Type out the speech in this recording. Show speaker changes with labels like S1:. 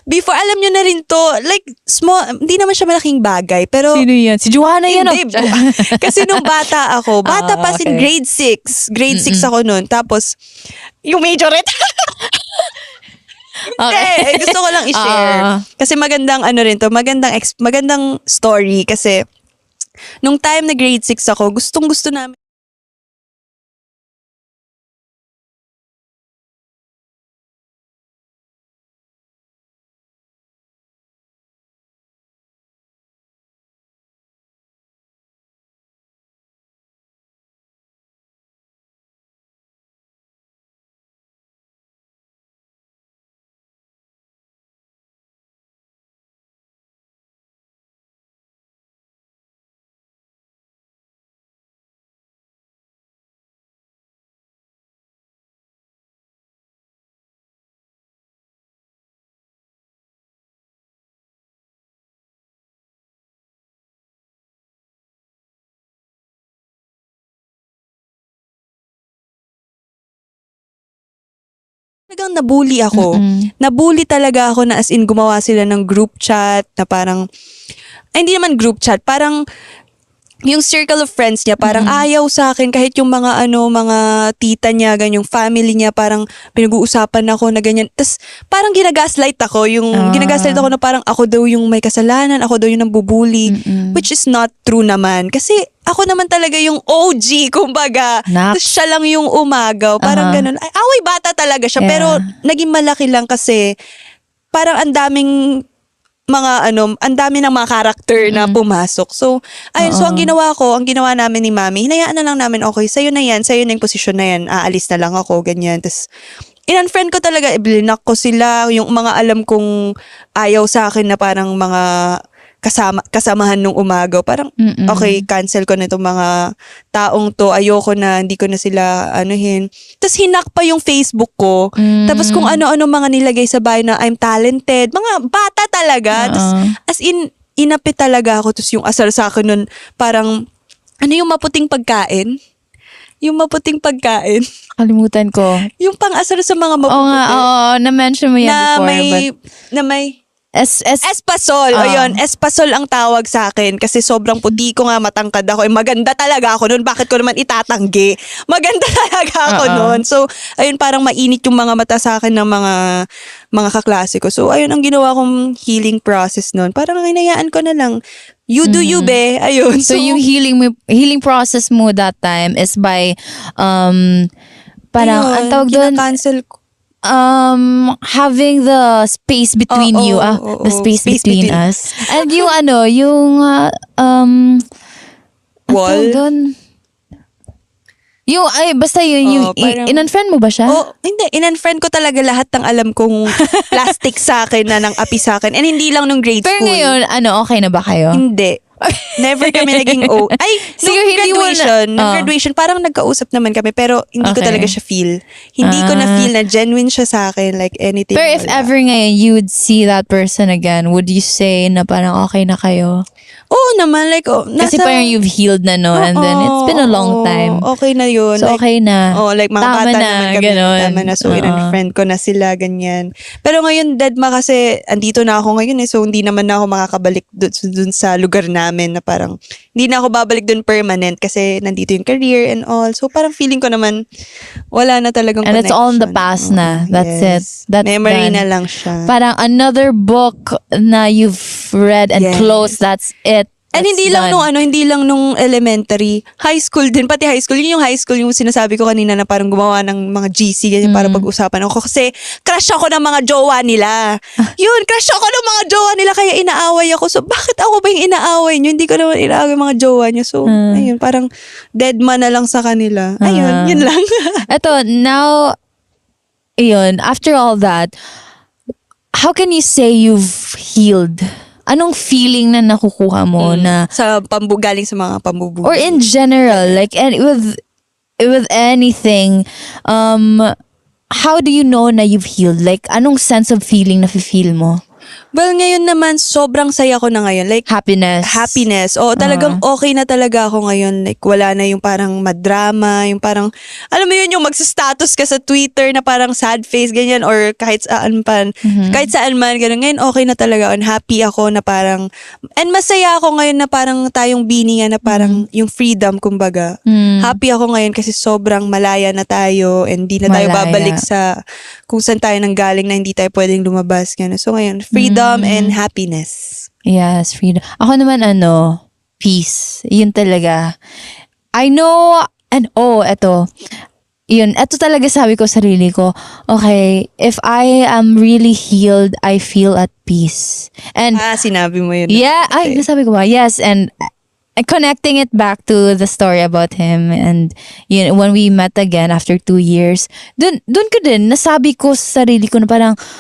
S1: before, alam nyo na rin to, like, small, hindi naman siya malaking bagay, pero...
S2: Sino yan? Si Joanna yan.
S1: Hindi, kasi nung bata ako, pa sin grade 6. Grade 6 ako nun. Tapos, yung majorette. Hindi, gusto ko lang i-share. Kasi magandang ano rin to, magandang story. Kasi, nung time na grade 6 ako, gustong-gusto namin. Talagang nabully ako. Nabully talaga ako na as in gumawa sila ng group chat na parang, ay hindi naman group chat, parang yung circle of friends niya parang ayaw sa akin kahit yung mga mga tita niya, ganyang family niya parang pinag-uusapan ako na ganyan. Tapos parang ginagaslight ako, ginagaslight ako na parang ako daw yung may kasalanan, ako daw yung nambubuli, which is not true naman. Kasi ako naman talaga yung OG, kumbaga. Tapos siya lang yung umagaw. Parang ganun. Ay, away bata talaga siya. Yeah. Pero naging malaki lang kasi parang ang daming ang dami ng mga karakter na pumasok. So, ayun. So, ang ginawa namin ni Mami, hinayaan na lang namin, okay, sa'yo na yung posisyon na yan, aalis na lang ako, ganyan. Tapos, in-unfriend ko talaga, blinak ko sila, yung mga alam kong ayaw sa akin na parang mga kasamahan nung umagaw. Parang, okay, cancel ko na itong mga taong to. Ayoko na, hindi ko na sila anuhin. Tapos hinak pa yung Facebook ko. Tapos kung ano-ano mga nilagay sa bio na I'm talented. Mga bata talaga. Tapos as in, inapit talaga ako. Tapos yung asar sa akin nun, parang, ano yung maputing pagkain? Yung maputing pagkain.
S2: Kalimutan ko.
S1: Yung pang-asar sa mga mapuputi.
S2: Oo nga, na-mention mo yan before.
S1: Na may Espasol. Ayun, espasol ang tawag sa akin kasi sobrang puti ko nga, matangkad ako. Maganda talaga ako noon. Bakit ko naman itatanggi? Maganda talaga ako noon. So, ayun, parang mainit yung mga mata sa akin ng mga kaklase ko. So, ayun ang ginawa kong healing process noon. Parang hinayaan ko na lang. You do you, be. Ayun.
S2: So yung healing process mo that time is by parang ang tawag doon,
S1: kina-cancel ko.
S2: Having the space between you, the space between us. And yung yung
S1: wall.
S2: Yung basta yung in-unfriend mo ba siya?
S1: Hindi, in-unfriend ko talaga lahat ng alam kong plastic sa akin na nang api sa akin. And hindi lang nung grade
S2: Pero
S1: school.
S2: Pero ngayon, okay na ba kayo?
S1: Hindi. Never kami naging nung graduation, parang nagkausap naman kami, pero hindi ko talaga siya feel. Hindi ko na feel na genuine siya sa akin, like anything.
S2: Pero if ever ngayon you would see that person again, would you say na parang okay na kayo?
S1: Oo naman, like,
S2: kasi parang you've healed na, no? And then it's been a long time.
S1: Okay na yun.
S2: So,
S1: like,
S2: okay na.
S1: Like, mga
S2: tama
S1: bata
S2: na,
S1: naman kami.
S2: Ganon.
S1: Tama na. So, in-friend ko na sila, ganyan. Pero ngayon, deadma kasi, andito na ako ngayon so hindi naman na ako makakabalik dun sa lugar namin na parang, hindi na ako babalik dun permanent kasi nandito yung career and all. So, parang feeling ko naman, wala na talagang
S2: and
S1: connection.
S2: And it's all in the past na. That's it. That's
S1: memory
S2: done.
S1: na lang siya.
S2: Parang another book na you've read and closed, that's it.
S1: And hindi lang nung elementary, high school din, pati high school. Yun yung high school, yung sinasabi ko kanina na parang gumawa ng mga GC ganyan para pag-usapan ako. Kasi crush ako ng mga jowa nila. Yun, crush ako ng mga jowa nila kaya inaaway ako. So, bakit ako ba yung inaaway nyo? Hindi ko naman inaaway mga jowa nyo. So, ayun, parang dead man na lang sa kanila. Ayun, yun lang.
S2: Eto, now, ayun, after all that, how can you say you've healed? Anong feeling na nakukuha mo na
S1: sa galing sa mga pambubuhay?
S2: Or in general, like with anything, how do you know na you've healed? Like, anong sense of feeling na feel mo?
S1: Well, ngayon naman, sobrang saya ko na ngayon. Like, happiness. O, talagang okay na talaga ako ngayon. Like, wala na yung parang madrama, yung parang, alam mo yun, yung magsa-status ka sa Twitter na parang sad face, ganyan, or kahit saan man, ganun. Ngayon, okay na talaga. And happy ako na parang, and masaya ako ngayon na parang tayong biningan na parang yung freedom, kumbaga. Happy ako ngayon kasi sobrang malaya na tayo and di na tayo babalik sa kung saan tayo nanggaling na hindi tayo pwedeng lumabas. Ganun. So ngayon, freedom and happiness.
S2: Yes, freedom. Ako naman peace. Yun talaga. I know, and eto. Yun, eto talaga sabi ko sa sarili ko, okay, if I am really healed, I feel at peace. And
S1: sinabi mo yun.
S2: Yeah, nasabi ko ba? Yes, and connecting it back to the story about him and when we met again after 2 years, dun ko din, nasabi ko sa sarili ko na parang,